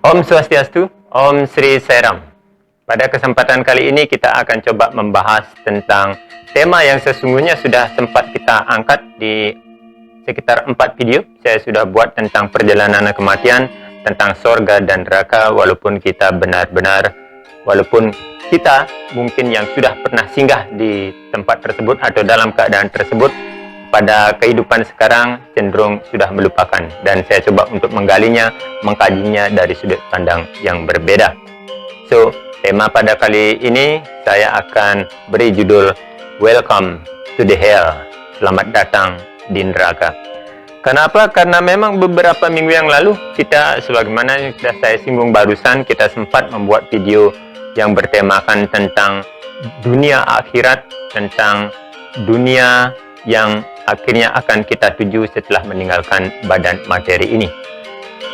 Om Swastiastu, Om Sri Sairam. Pada kesempatan kali ini kita akan coba membahas tentang tema yang sesungguhnya sudah sempat kita angkat di sekitar 4 video. Saya sudah buat tentang perjalanan kematian, tentang sorga dan neraka, walaupun kita mungkin yang sudah pernah singgah di tempat tersebut atau dalam keadaan tersebut, pada kehidupan sekarang cenderung sudah melupakan, dan saya coba untuk menggalinya, mengkajinya dari sudut pandang yang berbeda. So, tema pada kali ini saya akan beri judul Welcome to the Hell, selamat datang di neraka. Kenapa? Karena memang beberapa minggu yang lalu kita, sebagaimana yang sudah saya singgung barusan, kita sempat membuat video yang bertemakan tentang dunia akhirat, tentang dunia yang akhirnya akan kita tuju setelah meninggalkan badan materi ini.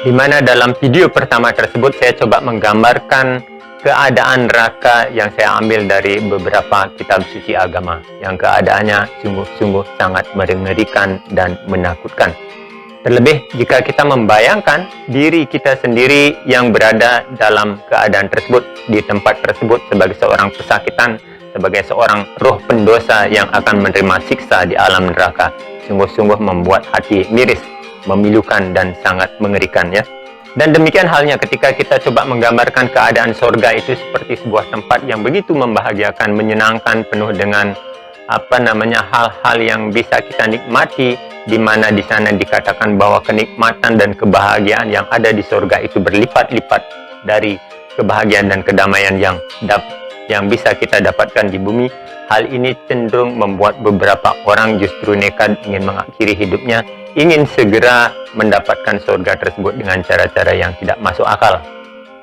Di mana dalam video pertama tersebut saya coba menggambarkan keadaan neraka yang saya ambil dari beberapa kitab suci agama, yang keadaannya sungguh-sungguh sangat mengerikan dan menakutkan. Terlebih jika kita membayangkan diri kita sendiri yang berada dalam keadaan tersebut, di tempat tersebut sebagai seorang pesakitan, sebagai seorang roh pendosa yang akan menerima siksa di alam neraka. Sungguh-sungguh membuat hati miris, memilukan, dan sangat mengerikan, ya. Dan demikian halnya ketika kita coba menggambarkan keadaan sorga itu seperti sebuah tempat yang begitu membahagiakan, menyenangkan, penuh dengan hal-hal yang bisa kita nikmati, di mana di sana dikatakan bahwa kenikmatan dan kebahagiaan yang ada di sorga itu berlipat-lipat dari kebahagiaan dan kedamaian yang bisa kita dapatkan di bumi. Hal ini cenderung membuat beberapa orang justru nekat ingin mengakhiri hidupnya, ingin segera mendapatkan surga tersebut dengan cara-cara yang tidak masuk akal.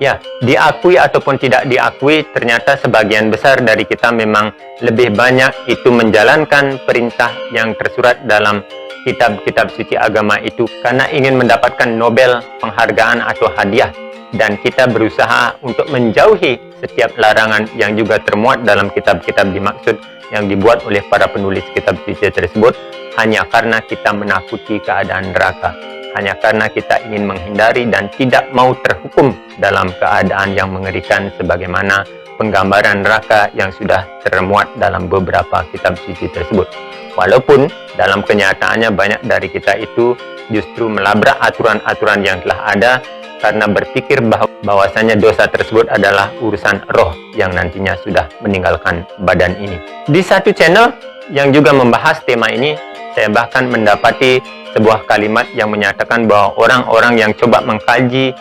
Ya, diakui ataupun tidak diakui, ternyata sebagian besar dari kita memang lebih banyak itu menjalankan perintah yang tersurat dalam kitab-kitab suci agama itu karena ingin mendapatkan Nobel, penghargaan atau hadiah. Dan kita berusaha untuk menjauhi setiap larangan yang juga termuat dalam kitab-kitab dimaksud yang dibuat oleh para penulis kitab suci tersebut, hanya karena kita menakuti keadaan neraka, hanya karena kita ingin menghindari dan tidak mau terhukum dalam keadaan yang mengerikan sebagaimana penggambaran neraka yang sudah termuat dalam beberapa kitab suci tersebut. Walaupun dalam kenyataannya banyak dari kita itu justru melabrak aturan-aturan yang telah ada karena berpikir bahwasanya dosa tersebut adalah urusan roh yang nantinya sudah meninggalkan badan ini. Di satu channel yang juga membahas tema ini, saya bahkan mendapati sebuah kalimat yang menyatakan bahwa orang-orang yang coba mengkaji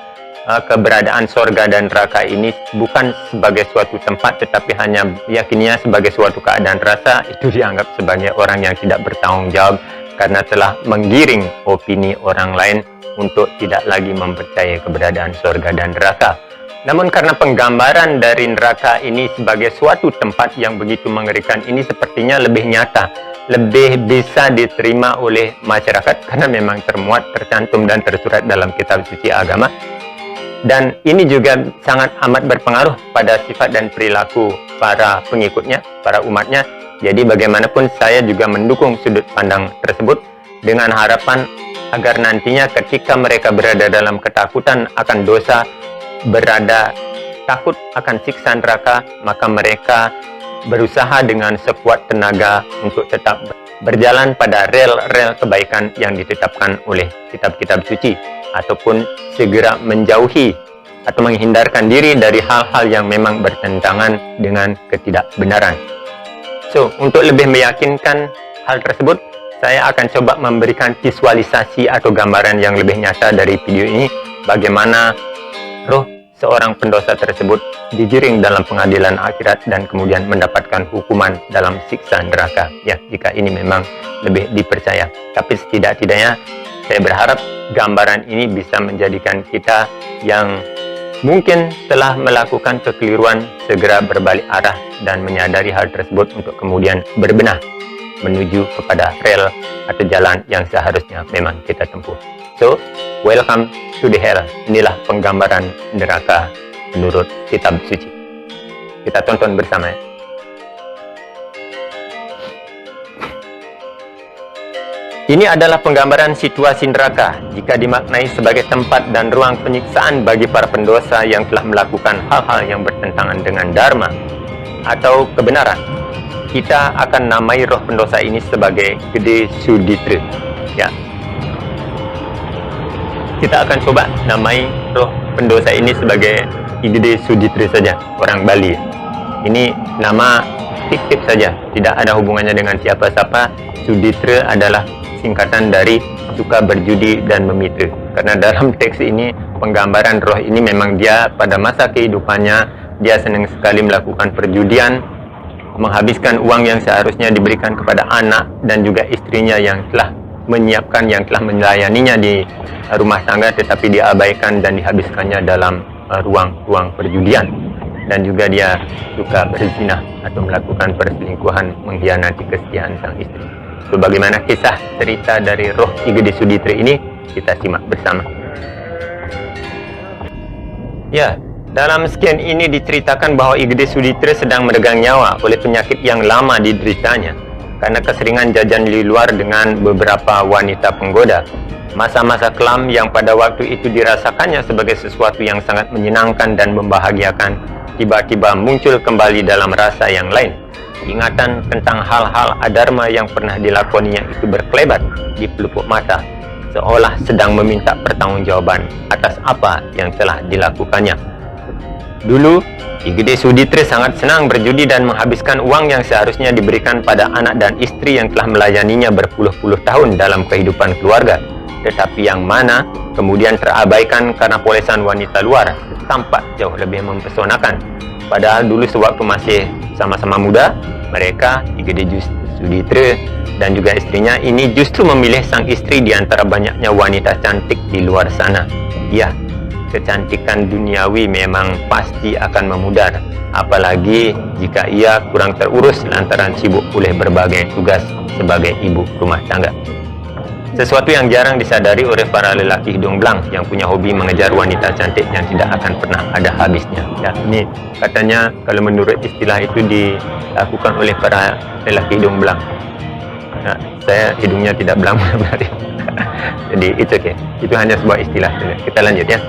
keberadaan sorga dan neraka ini bukan sebagai suatu tempat, tetapi hanya yakinnya sebagai suatu keadaan rasa, itu dianggap sebagai orang yang tidak bertanggung jawab karena telah menggiring opini orang lain untuk tidak lagi mempercayai keberadaan surga dan neraka. Namun karena penggambaran dari neraka ini sebagai suatu tempat yang begitu mengerikan ini sepertinya lebih nyata, lebih bisa diterima oleh masyarakat karena memang termuat, tercantum, dan tersurat dalam kitab suci agama. Dan ini juga sangat amat berpengaruh pada sifat dan perilaku para pengikutnya, para umatnya. Jadi bagaimanapun saya juga mendukung sudut pandang tersebut dengan harapan agar nantinya ketika mereka berada dalam ketakutan akan dosa, takut akan siksa neraka, maka mereka berusaha dengan sekuat tenaga untuk tetap berjalan pada rel-rel kebaikan yang ditetapkan oleh kitab-kitab suci, ataupun segera menjauhi atau menghindarkan diri dari hal-hal yang memang bertentangan dengan ketidakbenaran. So, untuk lebih meyakinkan hal tersebut, saya akan coba memberikan visualisasi atau gambaran yang lebih nyata dari video ini, bagaimana roh seorang pendosa tersebut digiring dalam pengadilan akhirat dan kemudian mendapatkan hukuman dalam siksa neraka. Ya, jika ini memang lebih dipercaya. Tapi setidak-tidaknya saya berharap gambaran ini bisa menjadikan kita yang mungkin telah melakukan kekeliruan segera berbalik arah dan menyadari hal tersebut untuk kemudian berbenah menuju kepada rel atau jalan yang seharusnya memang kita tempuh. So, welcome to the hell. Inilah penggambaran neraka menurut kitab suci. Kita tonton bersama, ya. Ini adalah penggambaran situasi neraka jika dimaknai sebagai tempat dan ruang penyiksaan bagi para pendosa yang telah melakukan hal-hal yang bertentangan dengan dharma atau kebenaran. Kita akan namai roh pendosa ini sebagai Gede Suditra. Ya. Kita akan coba namai roh pendosa ini sebagai Gede Suditra saja, orang Bali. Ini nama fiktif saja, tidak ada hubungannya dengan siapa-siapa. Suditra adalah singkatan dari suka berjudi dan memitra. Karena dalam teks ini penggambaran roh ini memang dia pada masa kehidupannya dia senang sekali melakukan perjudian, menghabiskan uang yang seharusnya diberikan kepada anak dan juga istrinya yang telah menyiapkan, yang telah melayaninya di rumah tangga, tetapi diabaikan dan dihabiskannya dalam ruang-ruang perjudian. Dan juga dia suka berzina atau melakukan perselingkuhan, mengkhianati kesetiaan sang istri. So, bagaimana kisah cerita dari roh Ki Gede Suditra ini? Kita simak bersama. Ya, dalam sekian ini diceritakan bahwa Ki Gede Suditra sedang meregang nyawa oleh penyakit yang lama dideritanya karena keseringan jajan di luar dengan beberapa wanita penggoda. Masa-masa kelam yang pada waktu itu dirasakannya sebagai sesuatu yang sangat menyenangkan dan membahagiakan, tiba-tiba muncul kembali dalam rasa yang lain. Ingatan tentang hal-hal adharma yang pernah dilakoninya itu berkelebat di pelupuk mata, seolah sedang meminta pertanggungjawaban atas apa yang telah dilakukannya. Dulu, Ki Gede Suditra sangat senang berjudi dan menghabiskan uang yang seharusnya diberikan pada anak dan istri yang telah melayaninya berpuluh-puluh tahun dalam kehidupan keluarga, tetapi yang mana kemudian terabaikan karena polesan wanita luar tampak jauh lebih mempesonakan. Padahal dulu sewaktu masih sama-sama muda, mereka, Ki Gede Suditra dan juga istrinya ini justru memilih sang istri di antara banyaknya wanita cantik di luar sana. Ya, kecantikan duniawi memang pasti akan memudar, apalagi jika ia kurang terurus lantaran sibuk oleh berbagai tugas sebagai ibu rumah tangga. Sesuatu yang jarang disadari oleh para lelaki hidung belang yang punya hobi mengejar wanita cantik yang tidak akan pernah ada habisnya. Ya, ini katanya kalau menurut istilah itu dilakukan oleh para lelaki hidung belang. Nah, saya hidungnya tidak belang berarti. Jadi it's okay. Itu hanya sebuah istilah. Kita lanjut ya.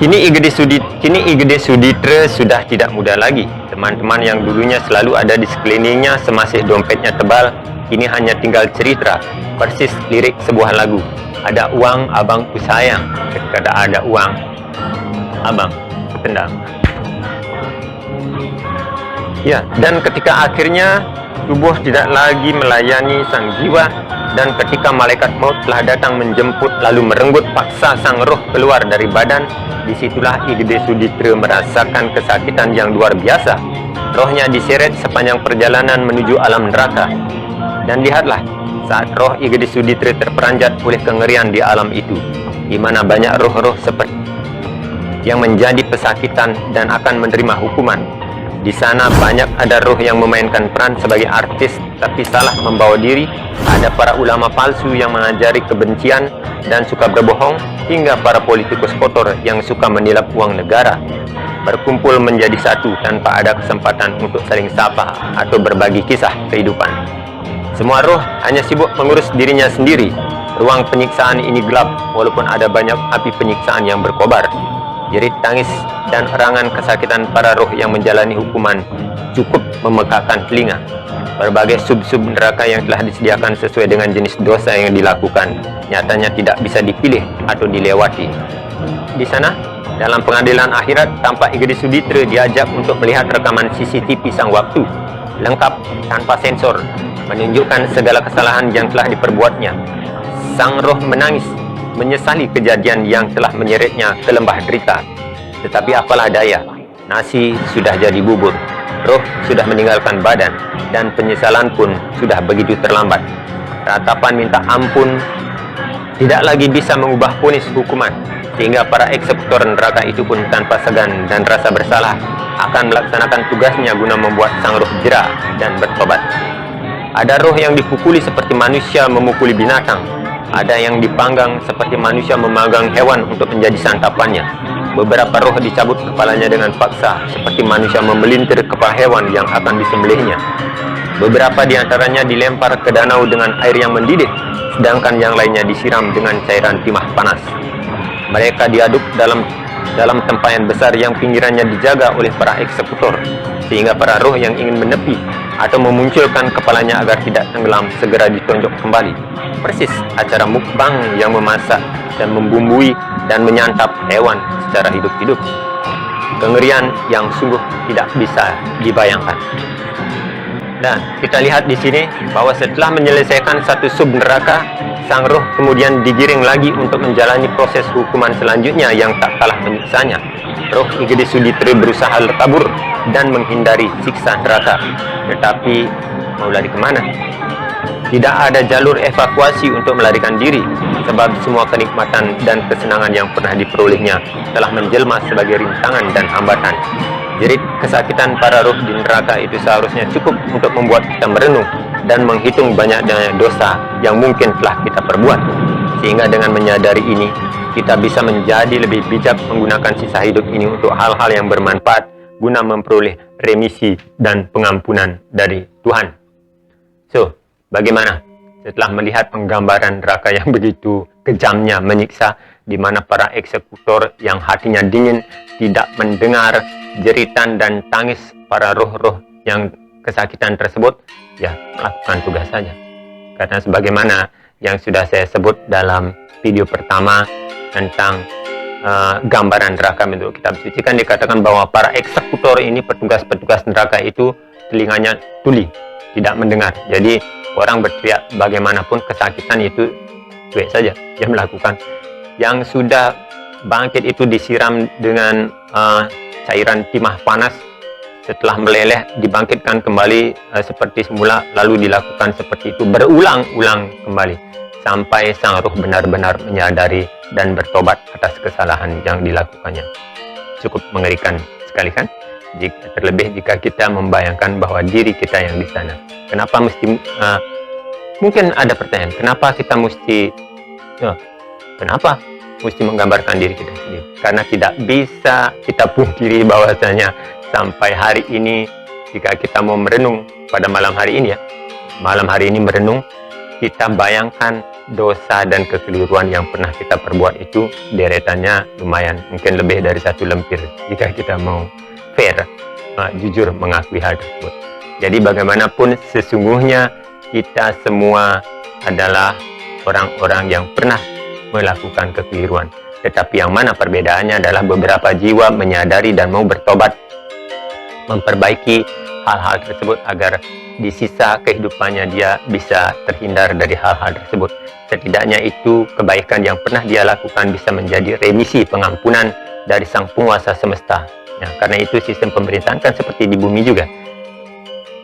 Kini Ki Gede Suditra sudah tidak muda lagi. Teman-teman yang dulunya selalu ada di sekelilingnya semasih dompetnya tebal, kini hanya tinggal cerita, persis lirik sebuah lagu. Ada uang, abangku sayang. Ketika ada uang, abang tendang. Ya, dan ketika akhirnya tubuh tidak lagi melayani sang jiwa, dan ketika malaikat maut telah datang menjemput lalu merenggut paksa sang roh keluar dari badan, disitulah Ki Gede Suditra merasakan kesakitan yang luar biasa. Rohnya diseret sepanjang perjalanan menuju alam neraka. Dan lihatlah, saat roh Ki Gede Suditra terperanjat oleh kengerian di alam itu, di mana banyak roh-roh seperti yang menjadi pesakitan dan akan menerima hukuman. Di sana banyak ada roh yang memainkan peran sebagai artis tapi salah membawa diri, ada para ulama palsu yang mengajari kebencian dan suka berbohong, hingga para politikus kotor yang suka menilap uang negara, berkumpul menjadi satu tanpa ada kesempatan untuk saling sapa atau berbagi kisah kehidupan. Semua roh hanya sibuk mengurus dirinya sendiri. Ruang penyiksaan ini gelap walaupun ada banyak api penyiksaan yang berkobar. Jerit tangis dan erangan kesakitan para roh yang menjalani hukuman cukup memekakkan telinga. Berbagai sub-sub neraka yang telah disediakan sesuai dengan jenis dosa yang dilakukan nyatanya tidak bisa dipilih atau dilewati. Di sana, dalam pengadilan akhirat, tampak Ki Gede Suditra diajak untuk melihat rekaman CCTV sang waktu, lengkap tanpa sensor, menunjukkan segala kesalahan yang telah diperbuatnya. Sang roh menangis, menyesali kejadian yang telah menyeretnya ke lembah derita. Tetapi apalah daya, nasi sudah jadi bubur, roh sudah meninggalkan badan, dan penyesalan pun sudah begitu terlambat. Ratapan minta ampun tidak lagi bisa mengubah vonis hukuman, sehingga para eksekutor neraka itu pun tanpa segan dan rasa bersalah akan melaksanakan tugasnya guna membuat sang roh jera dan bertobat. Ada roh yang dipukuli seperti manusia memukuli binatang. Ada yang dipanggang seperti manusia memanggang hewan untuk menjadi santapannya. Beberapa roh dicabut kepalanya dengan paksa seperti manusia memelintir kepala hewan yang akan disembelihnya. Beberapa di antaranya dilempar ke danau dengan air yang mendidih, sedangkan yang lainnya disiram dengan cairan timah panas. Mereka diaduk dalam tempayan besar yang pinggirannya dijaga oleh para eksekutor, sehingga para roh yang ingin menepi atau memunculkan kepalanya agar tidak tenggelam segera ditonjok kembali. Persis acara mukbang yang memasak dan membumbui dan menyantap hewan secara hidup-hidup. Kengerian yang sungguh tidak bisa dibayangkan. Dan kita lihat di sini bahwa setelah menyelesaikan satu sub neraka, sang roh kemudian digiring lagi untuk menjalani proses hukuman selanjutnya yang tak kalah menyiksanya. Roh Igede Suditri berusaha kabur dan menghindari siksa neraka. Tetapi mau lari kemana? Tidak ada jalur evakuasi untuk melarikan diri, sebab semua kenikmatan dan kesenangan yang pernah diperolehnya telah menjelma sebagai rintangan dan hambatan. Jerit kesakitan para roh di neraka itu seharusnya cukup untuk membuat kita merenung dan menghitung banyaknya dosa yang mungkin telah kita perbuat. Sehingga dengan menyadari ini, kita bisa menjadi lebih bijak menggunakan sisa hidup ini untuk hal-hal yang bermanfaat guna memperoleh remisi dan pengampunan dari Tuhan. So, bagaimana setelah melihat penggambaran neraka yang begitu kejamnya menyiksa, di mana para eksekutor yang hatinya dingin tidak mendengar jeritan dan tangis para roh-roh yang kesakitan tersebut, ya lakukan tugas saja. Karena sebagaimana yang sudah saya sebut dalam video pertama tentang gambaran neraka menurut kitab suci, kan dikatakan bahwa para eksekutor ini, petugas-petugas neraka itu telinganya tuli, tidak mendengar. Jadi orang berteriak bagaimanapun kesakitan itu cuek saja dia melakukan. Yang sudah bangkit itu disiram dengan cairan timah panas, setelah meleleh dibangkitkan kembali seperti semula, lalu dilakukan seperti itu berulang-ulang kembali sampai sang roh benar-benar menyadari dan bertobat atas kesalahan yang dilakukannya. Cukup mengerikan sekali kan? Terlebih jika kita membayangkan bahwa diri kita yang di sana. Kenapa mesti mungkin ada pertanyaan, kenapa kita mesti menggambarkan diri kita sendiri? Karena tidak bisa kita pungkiri bahwasanya sampai hari ini, jika kita mau merenung pada malam hari ini, malam hari ini merenung, kita bayangkan dosa dan kekeliruan yang pernah kita perbuat itu deretannya lumayan, mungkin lebih dari satu lempir jika kita mau fair, jujur mengakui hal tersebut. Jadi bagaimanapun sesungguhnya kita semua adalah orang-orang yang pernah melakukan kekeliruan. Tetapi yang mana perbedaannya adalah beberapa jiwa menyadari dan mau bertobat, memperbaiki hal-hal tersebut agar di sisa kehidupannya dia bisa terhindar dari hal-hal tersebut. Setidaknya itu kebaikan yang pernah dia lakukan bisa menjadi remisi pengampunan dari sang penguasa semesta. Ya, karena itu sistem pemerintahan kan seperti di bumi juga.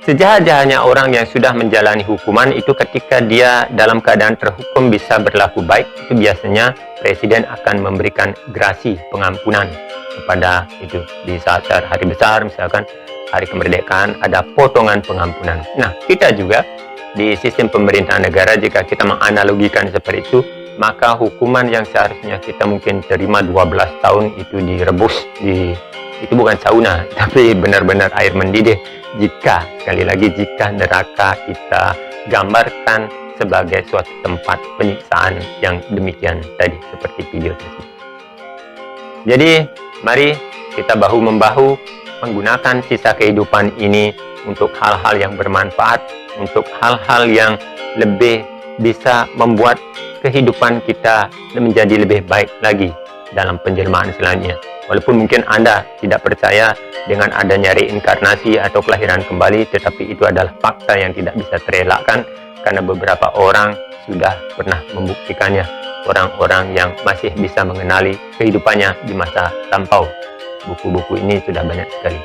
Sejahat-jahatnya orang yang sudah menjalani hukuman itu ketika dia dalam keadaan terhukum bisa berlaku baik, itu biasanya presiden akan memberikan grasi pengampunan kepada itu. Di saat hari besar, misalkan hari kemerdekaan, ada potongan pengampunan. Nah, kita juga di sistem pemerintahan negara, jika kita menganalogikan seperti itu, maka hukuman yang seharusnya kita mungkin terima 12 tahun itu direbus itu bukan sauna, tapi benar-benar air mendidih. Jika, sekali lagi, jika neraka kita gambarkan sebagai suatu tempat penyiksaan yang demikian tadi, seperti video tersebut. Jadi, mari kita bahu-membahu menggunakan sisa kehidupan ini untuk hal-hal yang bermanfaat, untuk hal-hal yang lebih bisa membuat kehidupan kita menjadi lebih baik lagi dalam penjelmaan selanjutnya. Walaupun mungkin Anda tidak percaya dengan adanya reinkarnasi atau kelahiran kembali, tetapi itu adalah fakta yang tidak bisa terelakkan karena beberapa orang sudah pernah membuktikannya. Orang-orang yang masih bisa mengenali kehidupannya di masa lampau. Buku-buku ini sudah banyak sekali.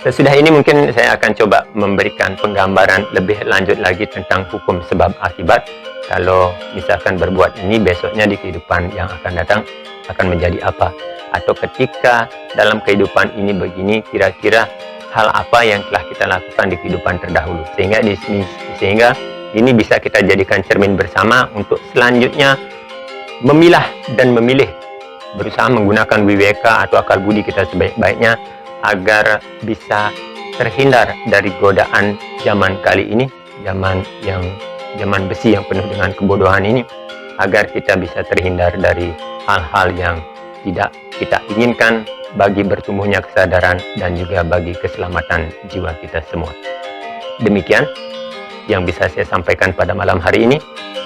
Sesudah ini mungkin saya akan coba memberikan penggambaran lebih lanjut lagi tentang hukum sebab akibat. Kalau misalkan berbuat ini, besoknya di kehidupan yang akan datang akan menjadi apa, atau ketika dalam kehidupan ini begini, kira-kira hal apa yang telah kita lakukan di kehidupan terdahulu, sehingga ini bisa kita jadikan cermin bersama untuk selanjutnya memilah dan memilih, berusaha menggunakan wiweka atau akal budi kita sebaik-baiknya agar bisa terhindar dari godaan zaman kali ini, zaman besi yang penuh dengan kebodohan ini, agar kita bisa terhindar dari hal-hal yang tidak kita inginkan bagi bertumbuhnya kesadaran dan juga bagi keselamatan jiwa kita semua. Demikian yang bisa saya sampaikan pada malam hari ini.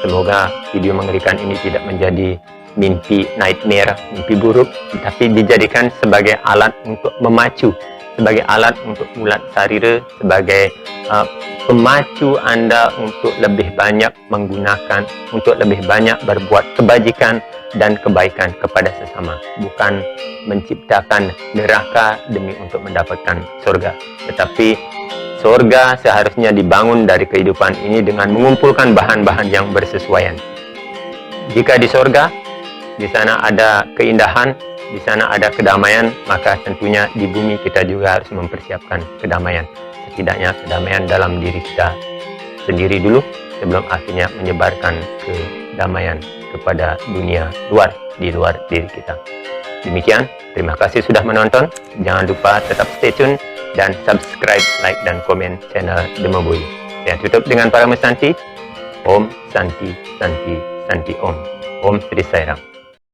Semoga video mengerikan ini tidak menjadi mimpi nightmare, mimpi buruk, tapi dijadikan sebagai alat untuk memacu, sebagai alat untuk mulat sarira, sebagai pemacu Anda untuk lebih banyak menggunakan, untuk lebih banyak berbuat kebajikan dan kebaikan kepada sesama, bukan menciptakan neraka demi untuk mendapatkan surga. Tetapi surga seharusnya dibangun dari kehidupan ini dengan mengumpulkan bahan-bahan yang bersesuaian. Jika di surga, di sana ada keindahan, di sana ada kedamaian, maka tentunya di bumi kita juga harus mempersiapkan kedamaian. Setidaknya kedamaian dalam diri kita sendiri dulu, sebelum akhirnya menyebarkan kedamaian kepada dunia luar, di luar diri kita. Demikian, terima kasih sudah menonton. Jangan lupa tetap stay tune dan subscribe, like, dan komen channel Demo Boy. Saya tutup dengan para Santi. Om Santi Santi Santi Om. Om Sri Sai Ram.